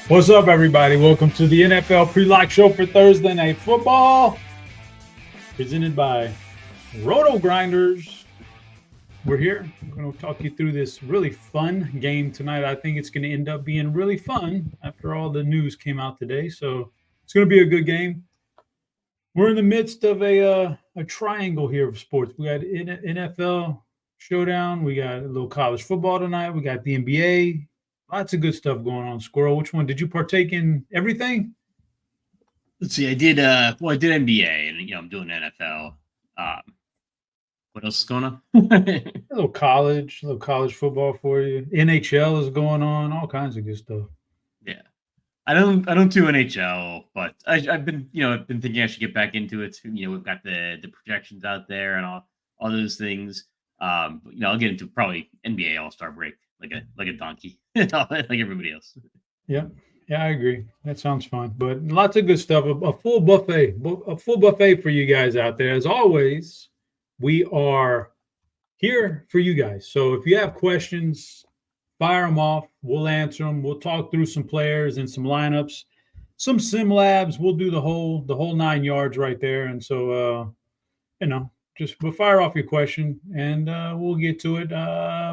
What's up, everybody? Welcome to the NFL Pre-Lock Show for Thursday Night Football, presented by RotoGrinders. We're here. We're going to talk you through this really fun game tonight. I think it's going to end up being really fun after all the news came out today. So it's going to be a good game. We're in the midst of a triangle here of sports. We got NFL Showdown. We got a little college football tonight. We got the NBA. Lots of good stuff going on. Squirrel, which one? Did you partake in everything? Let's see. I did NBA, and I'm doing NFL. What else is going on? a little college football for you. NHL is going on. All kinds of good stuff. Yeah, I don't do NHL, but I've been thinking I should get back into it. We've got the projections out there and all those things. But, I'll get into probably NBA All-Star break like a donkey, like everybody else. Yeah, I agree. That sounds fun. But lots of good stuff. A full buffet for you guys out there. As always, we are here for you guys. So if you have questions, fire them off. We'll answer them. We'll talk through some players and some lineups, some SimLabs. We'll do the whole 9 yards right there. And so, just fire off your question, and we'll get to it.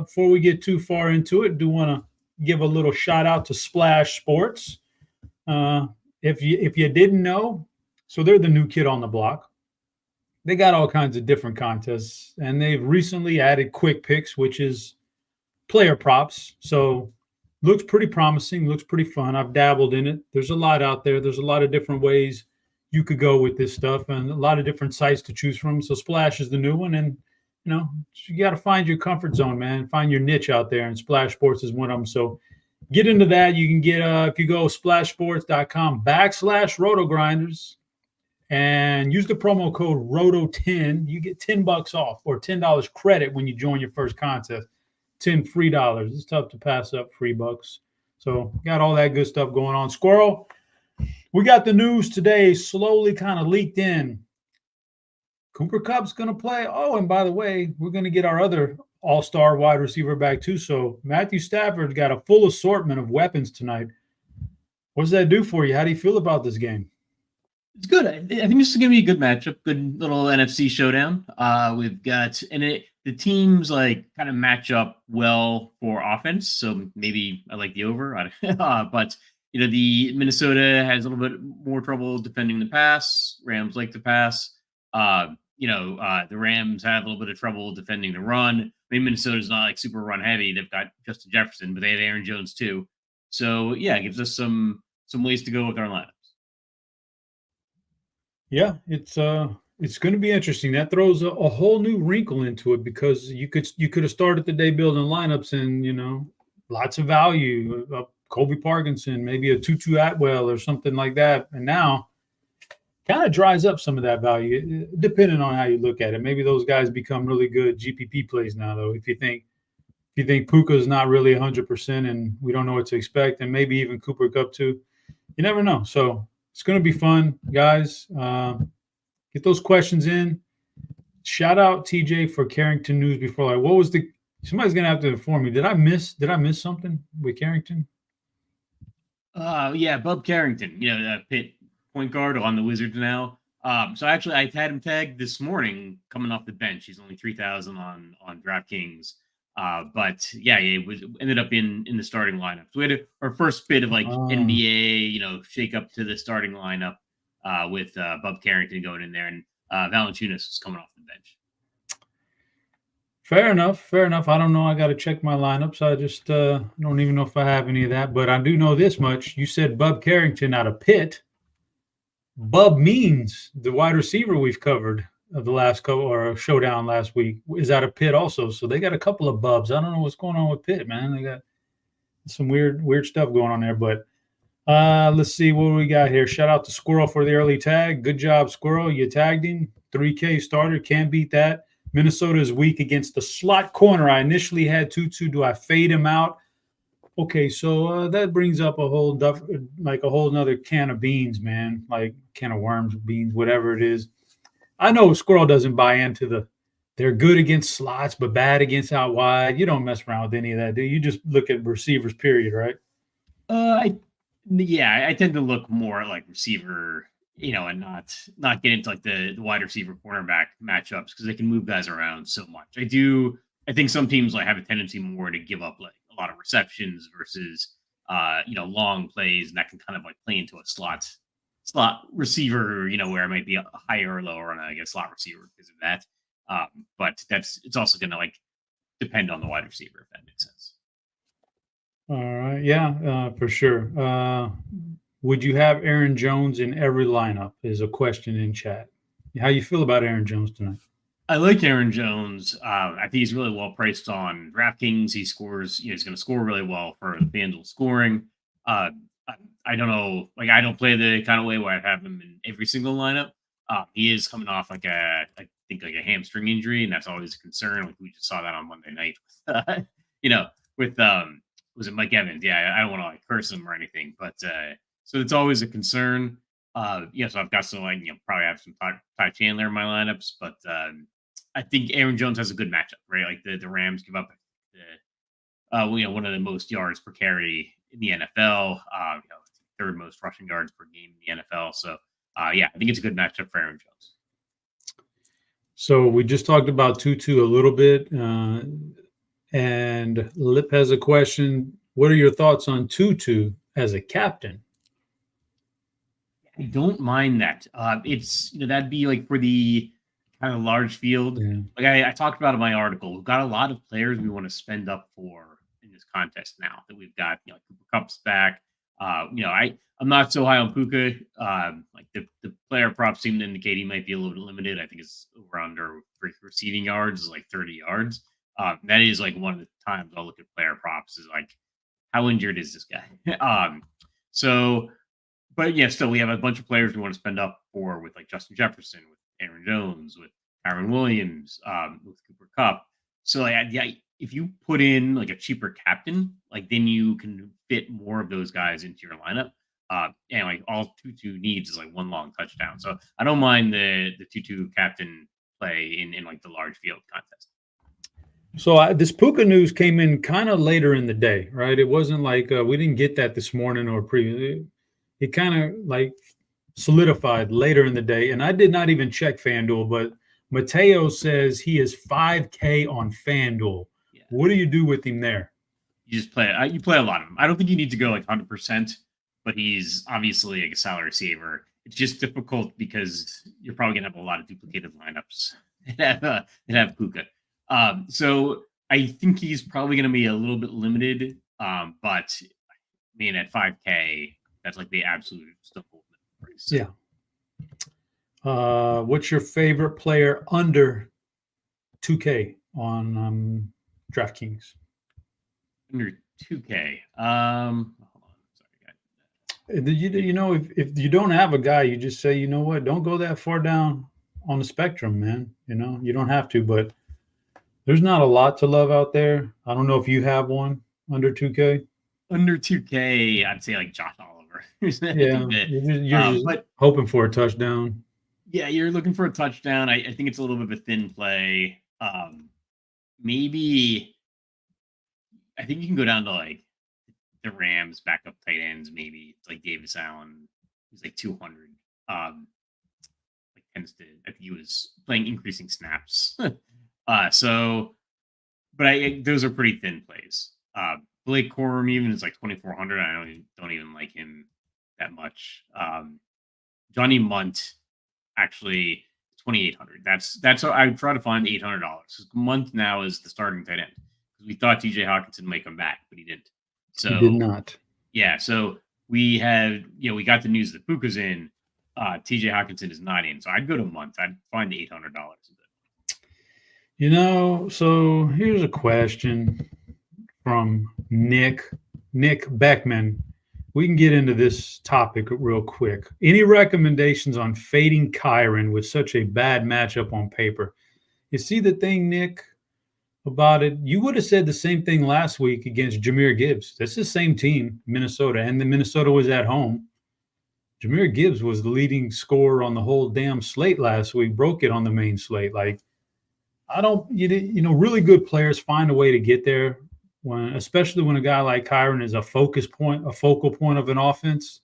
Before we get too far into it, do want to give a little shout out to Splash Sports. If you didn't know, so they're the new kid on the block. They got all kinds of different contests, and they've recently added quick picks, which is player props. So looks pretty promising, looks pretty fun. I've dabbled in it. There's a lot out there. There's a lot of different ways you could go with this stuff, and a lot of different sites to choose from. So Splash is the new one, and you got to find your comfort zone, man. Find your niche out there, and Splash Sports is one of them. So get into that. You can get if you go splashsports.com/RotoGrinders and use the promo code ROTO10, you get $10 off or $10 credit when you join your first contest. $10 free. It's tough to pass up free bucks. So got all that good stuff going on. Squirrel, we got the news today slowly kind of leaked in. Cooper Kupp's going to play. Oh, and by the way, we're going to get our other all-star wide receiver back too. So Matthew Stafford's got a full assortment of weapons tonight. What does that do for you? How do you feel about this game? It's good. I think this is going to be a good matchup. Good little NFC showdown. We've got the teams kind of match up well for offense. So maybe I like the over. But the Minnesota has a little bit more trouble defending the pass. Rams like to pass. The Rams have a little bit of trouble defending the run. I mean, Minnesota's not super run heavy. They've got Justin Jefferson, but they have Aaron Jones too. So yeah, it gives us some ways to go with our lineups. Yeah, it's going to be interesting. That throws a whole new wrinkle into it, because you could have started the day building lineups and lots of value. Colby Parkinson, maybe a Tutu Atwell or something like that. And now kind of dries up some of that value, depending on how you look at it. Maybe those guys become really good GPP plays now, though. If you think Puka's not really 100% and we don't know what to expect, and maybe even Cooper Kupp too, you never know. So it's going to be fun, guys. Get those questions in. Shout out TJ for Carrington news before. What was somebody's going to have to inform me. Did I miss something with Carrington? Yeah, Bub Carrington, Pitt point guard on the Wizards now. So actually, I had him tagged this morning coming off the bench. He's only 3,000 on DraftKings. But yeah, it ended up in the starting lineup. So we had our first bit of NBA, shake up to the starting lineup with Bub Carrington going in there, and Valanciunas was coming off the bench. Fair enough. I don't know. I got to check my lineups. I just don't even know if I have any of that. But I do know this much. You said Bub Carrington out of Pitt. Bub means the wide receiver we've covered of the last couple or showdown last week is out of Pitt also. So they got a couple of Bubs. I don't know what's going on with Pitt, man. They got some weird stuff going on there. But let's see what we got here. Shout out to Squirrel for the early tag. Good job, Squirrel. You tagged him. 3K starter. Can't beat that. Minnesota is weak against the slot corner. I initially had Tutu. Do I fade him out? Okay, so that brings up a whole nother can of beans, man. Like can of worms, beans, whatever it is. I know Squirrel doesn't buy into they're good against slots, but bad against out wide. You don't mess around with any of that, do you? You just look at receivers, period, right? Yeah, I tend to look more at like receiver, and not get into like the wide receiver cornerback matchups because they can move guys around so much. I think some teams like have a tendency more to give up like a lot of receptions versus long plays, and that can kind of like play into a slot receiver, where it might be a higher or lower on a slot receiver because of that. But it's also gonna like depend on the wide receiver, if that makes sense. All right. Yeah, for sure. Would you have Aaron Jones in every lineup? Is a question in chat. How you feel about Aaron Jones tonight? I like Aaron Jones. I think he's really well priced on DraftKings. He scores, he's going to score really well for the FanDuel scoring. I don't know, like I don't play the kind of way where I have him in every single lineup. He is coming off like I think like a hamstring injury, and that's always a concern. Like we just saw that on Monday night, with was it Mike Evans? Yeah, I don't want to like curse him or anything, but so it's always a concern. So I've got some probably have some Ty Chandler in my lineups, but I think Aaron Jones has a good matchup, right? Like the Rams give up one of the most yards per carry in the NFL, third most rushing yards per game in the NFL. So I think it's a good matchup for Aaron Jones. So we just talked about Tutu a little bit, and Lip has a question. What are your thoughts on Tutu as a captain? I don't mind that. It's that'd be like for the kind of large field. Yeah. Like I talked about in my article, we've got a lot of players we want to spend up for in this contest now that we've got Cooper Kupp's back. I'm not so high on Puka. Like the player props seem to indicate he might be a little bit limited. I think it's over under for receiving yards is like 30 yards. That is like one of the times I'll look at player props is like how injured is this guy? But yeah, still we have a bunch of players we want to spend up for with like Justin Jefferson, with Aaron Jones, with Kyren Williams, with Cooper Kupp. So if you put in like a cheaper captain, like then you can fit more of those guys into your lineup. And like all Tutu needs is like one long touchdown. So I don't mind the Tutu captain play in like the large field contest. So this Puka news came in kind of later in the day, right? It wasn't like we didn't get that this morning or previously. It kind of like solidified later in the day. And I did not even check FanDuel, but Mateo says he is 5K on FanDuel. Yeah. What do you do with him there? You just play. You play a lot of him. I don't think you need to go like 100%, but he's obviously like a salary saver. It's just difficult because you're probably gonna have a lot of duplicated lineups that have Puka. So I think he's probably gonna be a little bit limited. But I mean, at 5K, that's like the absolute stuff. Yeah. What's your favorite player under 2K on DraftKings? Under 2K. Hold on. Sorry, if you don't have a guy, you just say, you know what, don't go that far down on the spectrum, man. You don't have to, but there's not a lot to love out there. I don't know if you have one under 2K. Under 2K, I'd say like Josh Oliver. Yeah, you're just hoping for a touchdown. Yeah, you're looking for a touchdown. I think it's a little bit of a thin play. Maybe I think you can go down to like the Rams backup tight ends. Maybe it's like Davis Allen. He's like 200. Like tends to. I think he was playing increasing snaps. But those are pretty thin plays. Blake Corum even is like 2,400. I don't even like him that much. Johnny Munt actually 2,800. That's how I would try to find $800. Munt now is the starting tight end because we thought TJ Hawkinson might come back, but he didn't. So he did not. Yeah, so we had we got the news that Puka's in. TJ Hawkinson is not in, so I'd go to Munt. I'd find the $800. So here's a question from Nick Beckman. We can get into this topic real quick. Any recommendations on fading Kyren with such a bad matchup on paper? You see the thing, Nick, about it? You would have said the same thing last week against Jahmyr Gibbs. That's the same team, Minnesota, and the Minnesota was at home. Jahmyr Gibbs was the leading scorer on the whole damn slate last week, broke it on the main slate. Like, really good players find a way to get there. especially when a guy like Kyron is a focal point of an offense.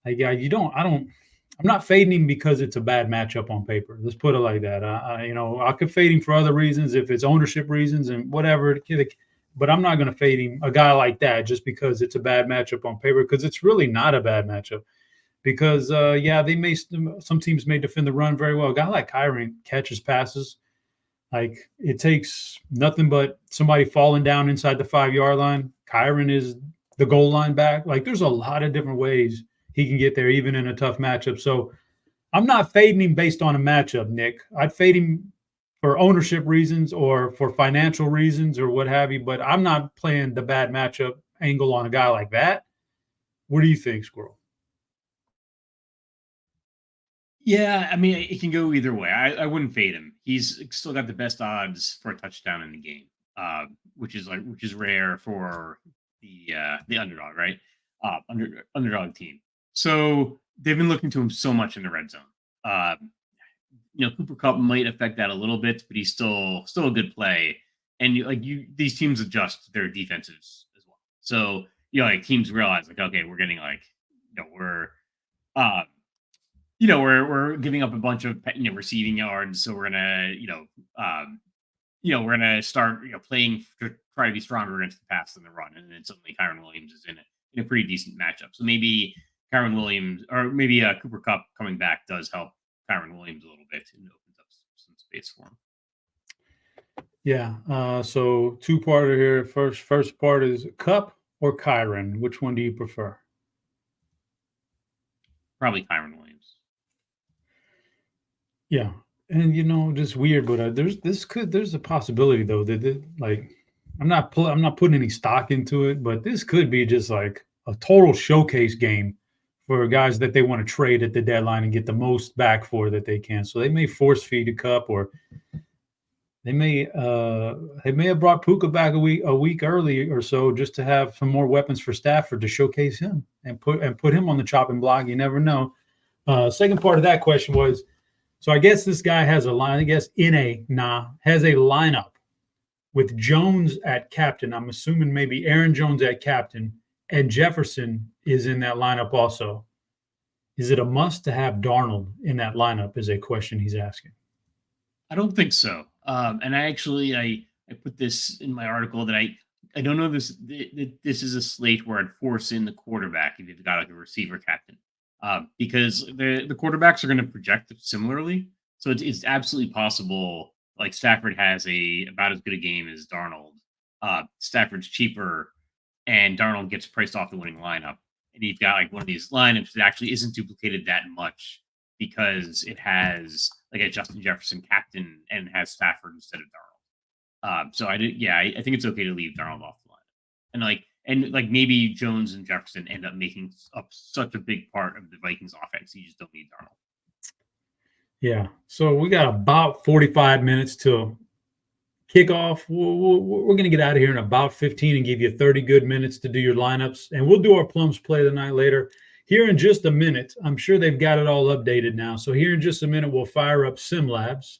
Like, I'm not fading him because it's a bad matchup on paper. Let's put it like that. I could fade him for other reasons if it's ownership reasons and whatever. But I'm not going to fade him, a guy like that, just because it's a bad matchup on paper, because it's really not a bad matchup. Because, some teams may defend the run very well. A guy like Kyron catches passes. Like, it takes nothing but somebody falling down inside the 5-yard line. Kyron is the goal line back. Like, there's a lot of different ways he can get there, even in a tough matchup. So I'm not fading him based on a matchup, Nick. I'd fade him for ownership reasons or for financial reasons or what have you, but I'm not playing the bad matchup angle on a guy like that. What do you think, Squirrel? Yeah, I mean, it can go either way. I wouldn't fade him. He's still got the best odds for a touchdown in the game, which is rare for the underdog, right? Underdog team. So they've been looking to him so much in the red zone. Cooper Kupp might affect that a little bit, but he's still a good play. And these teams adjust their defenses as well. So teams realize okay, we're getting we're giving up a bunch of receiving yards, so we're gonna we're gonna start playing to try to be stronger against the pass than the run, and then suddenly Kyron Williams is in a pretty decent matchup. So maybe Kyron Williams or maybe Cooper Kupp coming back does help Kyron Williams a little bit and opens up some space for him. Yeah. So two-parter here. First part is Kupp or Kyron. Which one do you prefer? Probably Kyron Williams. Yeah, and just weird, but there's a possibility though that I'm not putting any stock into it, but this could be just like a total showcase game for guys that they want to trade at the deadline and get the most back for that they can. So they may force feed a Kupp, or they may have brought Puka back a week early or so just to have some more weapons for Stafford to showcase him and put him on the chopping block. You never know. Second part of that question was, so I guess this guy has a line. I guess has a lineup with Jones at captain. I'm assuming maybe Aaron Jones at captain, and Jefferson is in that lineup also. Is it a must to have Darnold in that lineup? Is a question he's asking. I don't think so. And I put this in my article that I don't know this is a slate where I'd force in the quarterback if you've got a receiver captain. Because the quarterbacks are going to project similarly, so it's absolutely possible. Like Stafford has about as good a game as Darnold. Stafford's cheaper, and Darnold gets priced off the winning lineup, and you've got one of these lineups that actually isn't duplicated that much because it has a Justin Jefferson captain and has Stafford instead of Darnold. So I think it's okay to leave Darnold off the lineup, and maybe Jones and Jefferson end up making up such a big part of the Vikings offense. You just don't need Darnold. Yeah. So we got about 45 minutes till kickoff. We're going to get out of here in about 15 and give you 30 good minutes to do your lineups. And we'll do our Plums play tonight later. Here in just a minute, I'm sure they've got it all updated now. So here in just a minute, we'll fire up SimLabs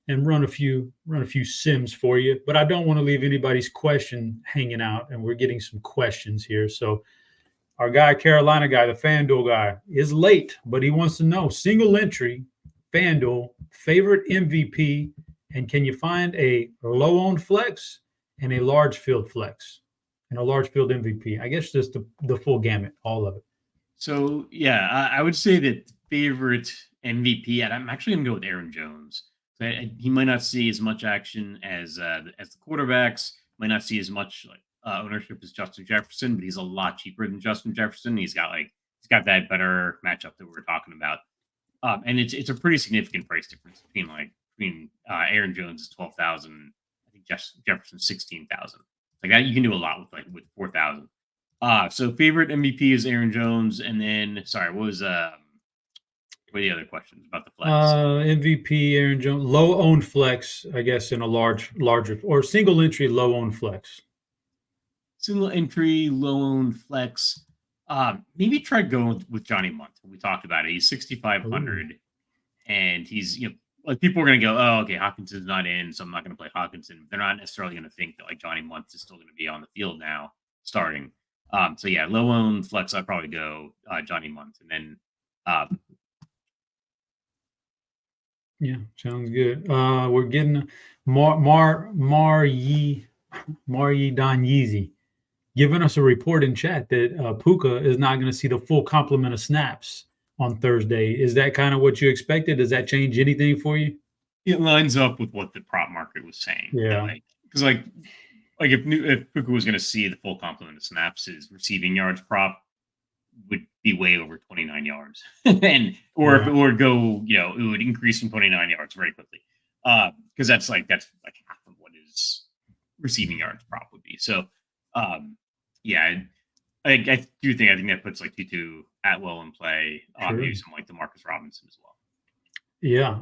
and run a few sims for you. But I don't want to leave anybody's question hanging out, and we're getting some questions here. So our guy, Carolina guy, the FanDuel guy, is late, but he wants to know single entry FanDuel favorite MVP, and can you find a low-owned flex and a large field flex and a large field MVP? I guess just the full gamut, all of it. So yeah, I would say that favorite MVP, and I'm actually going to go with Aaron Jones. He might not see as much action as the quarterbacks, might not see as much ownership as Justin Jefferson, but he's a lot cheaper than Justin Jefferson. He's got that better matchup that we were talking about, and it's a pretty significant price difference between Aaron Jones is 12,000, I think Jefferson 16,000. Like that, you can do a lot with 4,000. So favorite MVP is Aaron Jones, and then what are the other questions about the flex? MVP, Aaron Jones, low-owned flex, I guess, in a larger or single entry low-owned flex. Single entry low-owned flex. Maybe try going with Johnny Munt. We talked about it. He's 6,500, and he's like people are going to go, oh, okay, Hawkinson's not in, so I'm not going to play Hawkinson. They're not necessarily going to think that like Johnny Muntz is still going to be on the field now starting. So yeah, low owned flex, I'd probably go Johnny Muntz, and then yeah, sounds good. We're getting Maryi Don Yeezy giving us a report in chat that Puka is not going to see the full complement of snaps on Thursday. Is that kind of what you expected? Does that change anything for you? It lines up with what the prop market was saying. Yeah, because like if Puka was going to see the full complement of snaps, his receiving yards prop would be way over 29 yards, and or if it would go, it would increase from 29 yards very quickly, because that's like half of what his receiving yards prop would be. So, yeah, I think that puts like Tutu Atwell in play, maybe some like DeMarcus Robinson as well. Yeah.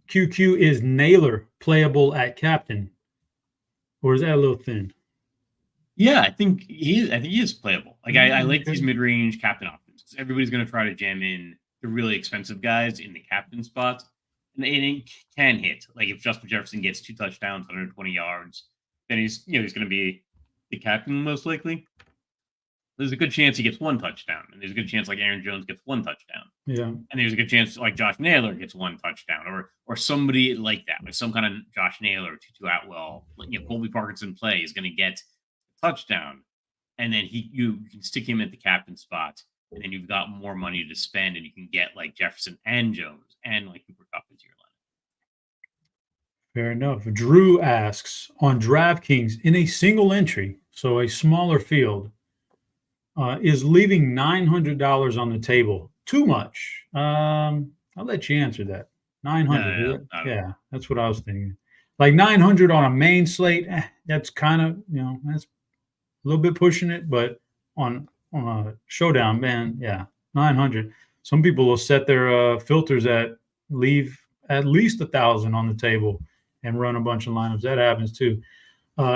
QQ is Naylor playable at captain, or is that a little thin? Yeah, I think he is playable. Like I like these mid-range captain options because everybody's going to try to jam in the really expensive guys in the captain spots, and it can hit. Like if Justin Jefferson gets 2 touchdowns, 120 yards, then he's going to be the captain most likely. There's a good chance he gets 1 touchdown, and there's a good chance like Aaron Jones gets 1 touchdown. Yeah, and there's a good chance like Josh Naylor gets 1 touchdown, or somebody like that, like some kind of Josh Naylor, Tutu Atwell, Colby Parkinson play is going to get touchdown, and then you can stick him at the captain spot, and then you've got more money to spend, and you can get like Jefferson and Jones and like Cooper Kupp into your lineup. Fair enough. Drew asks on DraftKings in a single entry, so a smaller field, is leaving $900 on the table too much? I'll let you answer that. 900. Yeah, that's what I was thinking. Like 900 on a main slate, that's kind of that's a little bit pushing it, but on a showdown, man, yeah, 900. Some people will set their filters leave at least 1,000 on the table and run a bunch of lineups. That happens too.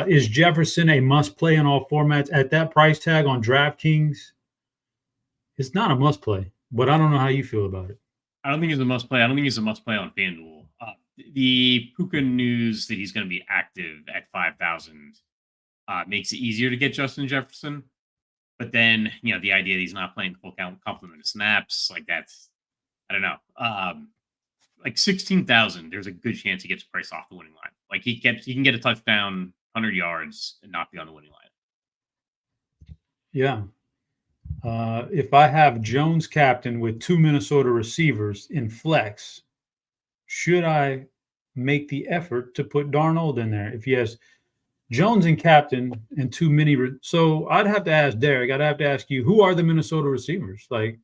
Is Jefferson a must play in all formats at that price tag on DraftKings? It's not a must play, but I don't know how you feel about it. I don't think he's a must play. I don't think he's a must play on FanDuel. The Puka news that he's going to be active at 5,000 makes it easier to get Justin Jefferson. But then, the idea that he's not playing full complement of snaps, like that's, I don't know. Like 16,000, there's a good chance he gets priced off the winning line. Like he can get a touchdown, 100 yards, and not be on the winning line. Yeah. If I have Jones captain with 2 Minnesota receivers in flex, should I make the effort to put Darnold in there? If he has Jones and captain and 2 mini, so I'd have to ask Derek. I'd have to ask you, who are the Minnesota receivers? Like,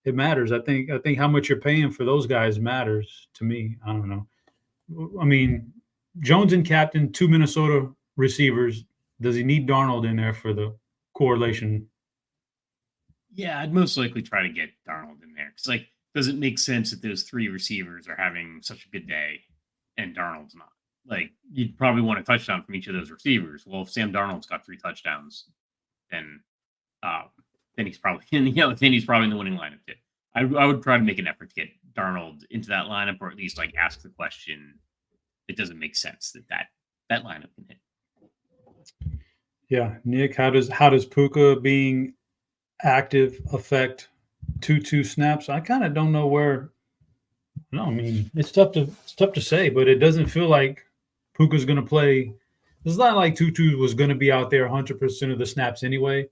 it matters. I think how much you're paying for those guys matters to me. I don't know. I mean, Jones and captain, 2 Minnesota receivers. Does he need Darnold in there for the correlation? Yeah, I'd most likely try to get Darnold in there because, does it make sense that those 3 receivers are having such a good day and Darnold's not? Like, you'd probably want a touchdown from each of those receivers. Well, if Sam Darnold's got 3 touchdowns, then he's probably in the winning lineup too. I would try to make an effort to get Darnold into that lineup, or at least ask the question. It doesn't make sense that lineup can hit. Yeah, Nick, how does Puka being active affect 2 snaps? I kind of don't know where. No, I mean it's tough to say, but it doesn't feel like Puka's going to play. It's not like Tutu was going to be out there 100% of the snaps anyway.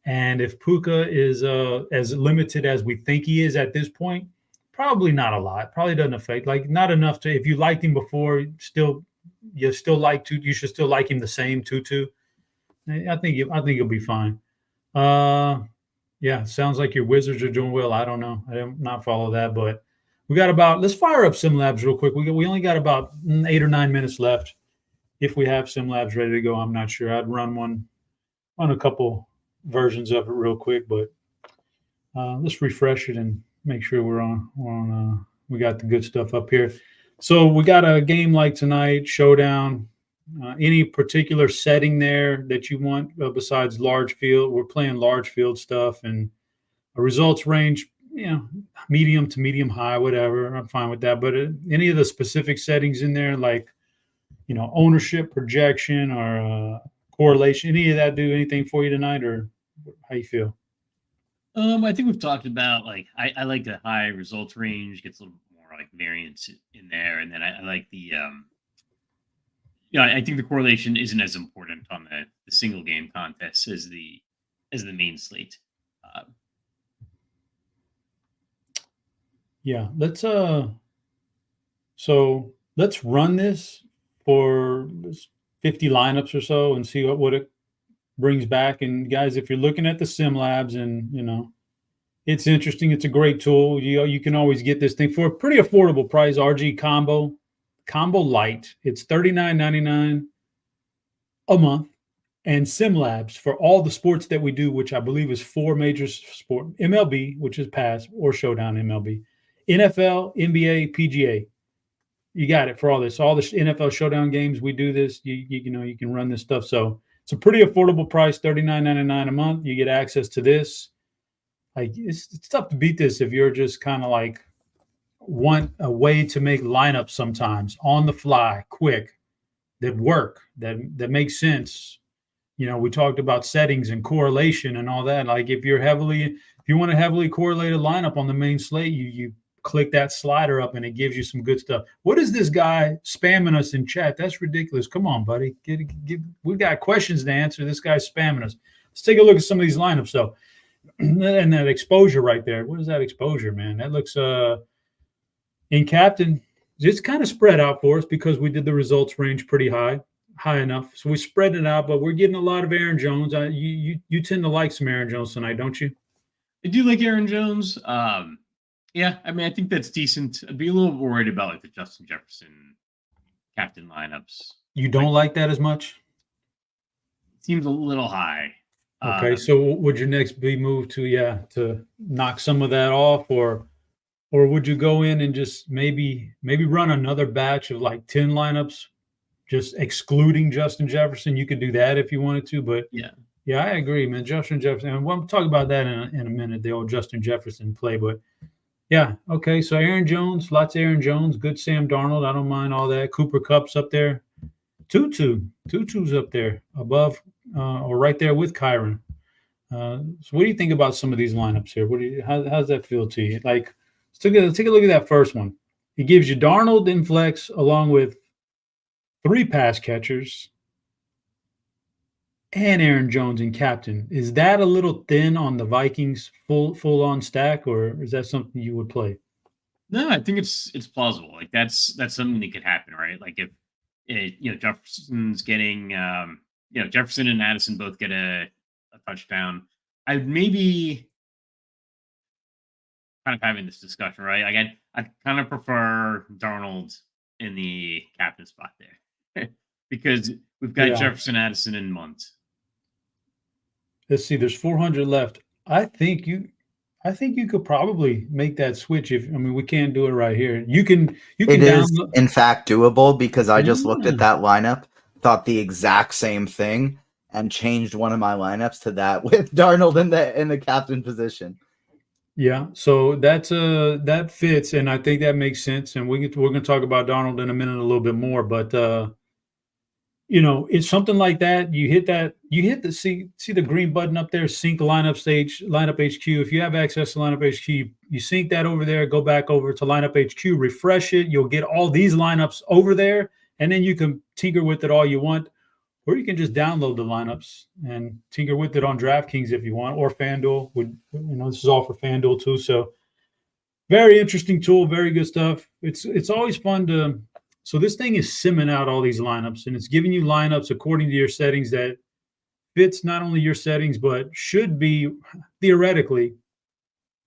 And if Puka is as limited as we think he is at this point, probably not a lot. Probably doesn't affect, not enough to. If you liked him before, you should still like him the same Tutu. I think you'll be fine. Yeah, sounds like your Wizards are doing well. I don't know. I did not follow that, but we got let's fire up SimLabs real quick. We only got about 8 or 9 minutes left. If we have SimLabs ready to go, I'm not sure. I'd run a couple versions of it real quick, but let's refresh it and make sure we're on. We got the good stuff up here. So we got a game like tonight, Showdown. Any particular setting there that you want besides large field? We're playing large field stuff, and a results range medium to medium high, whatever. I'm fine with that. But any of the specific settings in there, like, ownership, projection, or correlation, any of that do anything for you tonight, or how you feel? I think we've talked about, like, I like the high results range, gets a little more like variance in there, and then I like the I think the correlation isn't as important on the single game contest as the main slate. Yeah, let's run this for 50 lineups or so and see what it brings back. And guys, if you're looking at the SimLabs, and it's interesting, it's a great tool. You can always get this thing for a pretty affordable price. RG combo light, it's $39.99 a month. And SimLabs, for all the sports that we do, which I believe is 4 major sport: MLB, which is pass, or Showdown MLB, NFL, NBA, PGA. You got it for all this. All the NFL Showdown games, we do this. You can run this stuff. So it's a pretty affordable price, $39.99 a month. You get access to this. Like, it's tough to beat this if you're just kind of like want a way to make lineups sometimes on the fly, quick, that work, that makes sense. We talked about settings and correlation and all that. Like, if you want a heavily correlated lineup on the main slate, you click that slider up and it gives you some good stuff. What is this guy spamming us in chat? That's ridiculous. Come on, buddy. We've got questions to answer. This guy's spamming us. Let's take a look at some of these lineups, though. And that exposure right there. What is that exposure, man? That looks in captain. It's kind of spread out for us because we did the results range pretty high enough. So we spread it out, but we're getting a lot of Aaron Jones. You tend to like some Aaron Jones tonight, don't you? I do like Aaron Jones. Yeah, I mean, I think that's decent. I'd be a little worried about like the Justin Jefferson captain lineups. You don't like that as much? Seems a little high. Okay, so would your next be move to knock some of that off, or would you go in and just maybe run another batch of like 10 lineups, just excluding Justin Jefferson? You could do that if you wanted to, but yeah, I agree, man. Justin Jefferson, and we'll talk about that in a minute, the old Justin Jefferson play, but yeah, okay. So Aaron Jones, lots of Aaron Jones, good Sam Darnold. I don't mind all that. Cooper Kupp's up there. Tutu's up there above or right there with Kyron. So what do you think about some of these lineups here? How does that feel to you? Like, let's take a look at that first one. It gives you Darnold in flex along with 3 pass catchers and Aaron Jones in captain. Is that a little thin on the Vikings full on stack, or is that something you would play? No, I think it's plausible. Like, that's something that could happen, right? Like, if Jefferson's getting Jefferson and Addison both get a touchdown, I'd maybe kind of having this discussion, right? Like, I'd kind of prefer Darnold in the captain spot there because we've got Jefferson, Addison, and Munt. Let's see. There's 400 left. I think you could probably make that switch. We can't do it right here. You can. It is in fact doable because I just looked at that lineup, thought the exact same thing, and changed one of my lineups to that with Darnold in the captain position. Yeah, so that fits, and I think that makes sense. And we're going to talk about Darnold in a minute a little bit more, but it's something like that. You hit the see the green button up there, sync lineup HQ. If you have access to lineup HQ, you sync that over there, go back over to lineup HQ, refresh it. You'll get all these lineups over there, and then you can tinker with it all you want, or you can just download the lineups and tinker with it on DraftKings if you want, or FanDuel. This is all for FanDuel too. So very interesting tool, very good stuff. It's always fun to. So this thing is simming out all these lineups, and it's giving you lineups according to your settings that fits not only your settings, but should be theoretically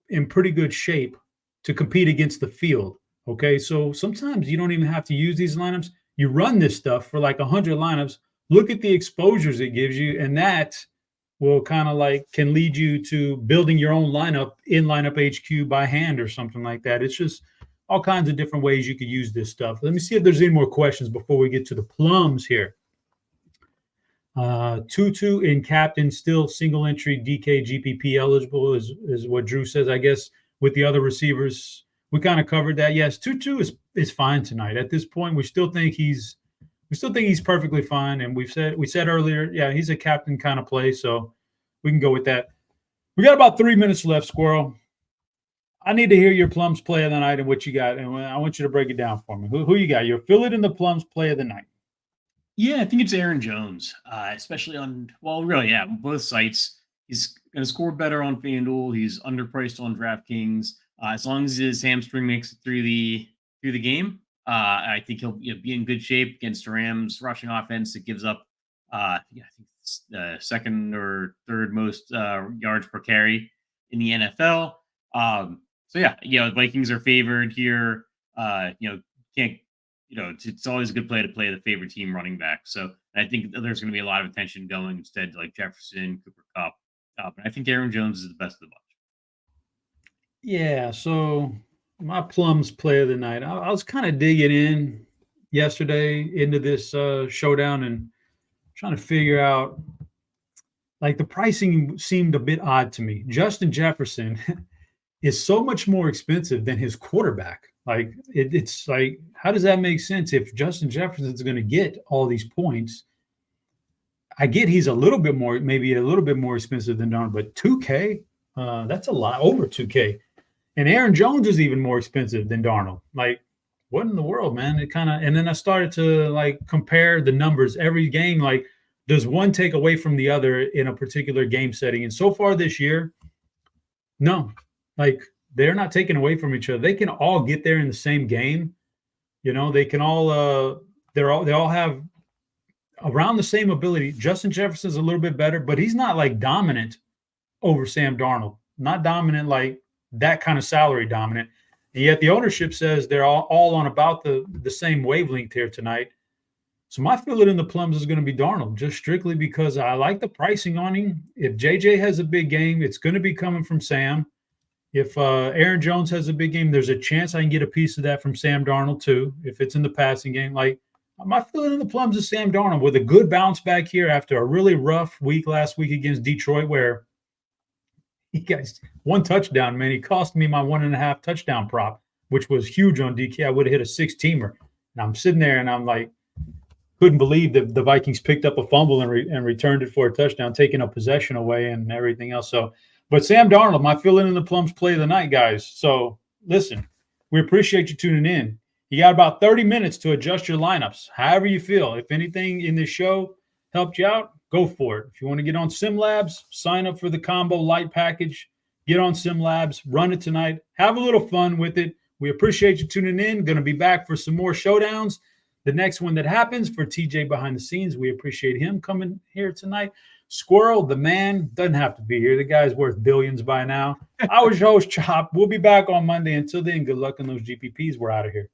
in pretty good shape to compete against the field. Okay, so sometimes you don't even have to use these lineups. You run this stuff for like 100 lineups. Look at the exposures it gives you, and that will kind of like can lead you to building your own lineup in lineup HQ by hand or something like that. It's just all kinds of different ways you could use this stuff. Let me see if there's any more questions before we get to the plums here. Tutu in captain, still single entry DK GPP eligible is what Drew says. I guess with the other receivers. We kind of covered that. Yes, Tutu is fine tonight. At this point, we still think he's perfectly fine. And we said earlier, yeah, he's a captain kind of play, so we can go with that. We got about 3 minutes left, Squirrel. I need to hear your Plums play of the night and what you got, and I want you to break it down for me. Who you got? Your Fill It in the Plums play of the night. Yeah, I think it's Aaron Jones, especially on, both sites. He's going to score better on FanDuel. He's underpriced on DraftKings. As long as his hamstring makes it through the game, I think he'll be in good shape against the Rams rushing offense that gives up, I think it's the second or third most yards per carry in the NFL. The Vikings are favored here. It's always a good play to play the favorite team running back. So I think there's going to be a lot of attention going instead to like Jefferson, Cooper Kupp. But I think Aaron Jones is the best of the bunch. Yeah, so my Plums play of the night. I was kind of digging in yesterday into this showdown and trying to figure out, like, the pricing seemed a bit odd to me. Justin Jefferson is so much more expensive than his quarterback. Like, it's like, how does that make sense if Justin Jefferson is going to get all these points? I get he's maybe a little bit more expensive than Darnold, but $2K, that's a lot, over $2K. And Aaron Jones is even more expensive than Darnold. Like, what in the world, man? And then I started to like compare the numbers every game. Like, does one take away from the other in a particular game setting? And so far this year, no. Like, they're not taking away from each other. They can all get there in the same game. They can all they all have around the same ability. Justin Jefferson's a little bit better, but he's not like dominant over Sam Darnold. Not dominant like that kind of salary dominant. And yet the ownership says they're all on about the same wavelength here tonight. So my Fill It in the Plums is going to be Darnold, just strictly because I like the pricing on him. If JJ has a big game, it's going to be coming from Sam. If Aaron Jones has a big game, there's a chance I can get a piece of that from Sam Darnold too, if it's in the passing game. Like, my Fill It in the Plums is Sam Darnold with a good bounce back here after a really rough week last week against Detroit, where he got one touchdown, man. He cost me my 1.5 touchdown prop, which was huge on DK. I would have hit a 6-teamer. And I'm sitting there and I'm like, couldn't believe that the Vikings picked up a fumble and returned it for a touchdown, taking a possession away and everything else. So, but Sam Darnold, my Fill It in the Plums play of the night, guys. So listen, we appreciate you tuning in. You got about 30 minutes to adjust your lineups, however you feel. If anything in this show helped you out, go for it. If you want to get on SimLabs, sign up for the combo light package. Get on SimLabs, run it tonight. Have a little fun with it. We appreciate you tuning in. Going to be back for some more showdowns. The next one that happens for TJ behind the scenes, we appreciate him coming here tonight. Squirrel, the man, doesn't have to be here. The guy's worth billions by now. I was your host, Chop. We'll be back on Monday. Until then, good luck on those GPPs. We're out of here.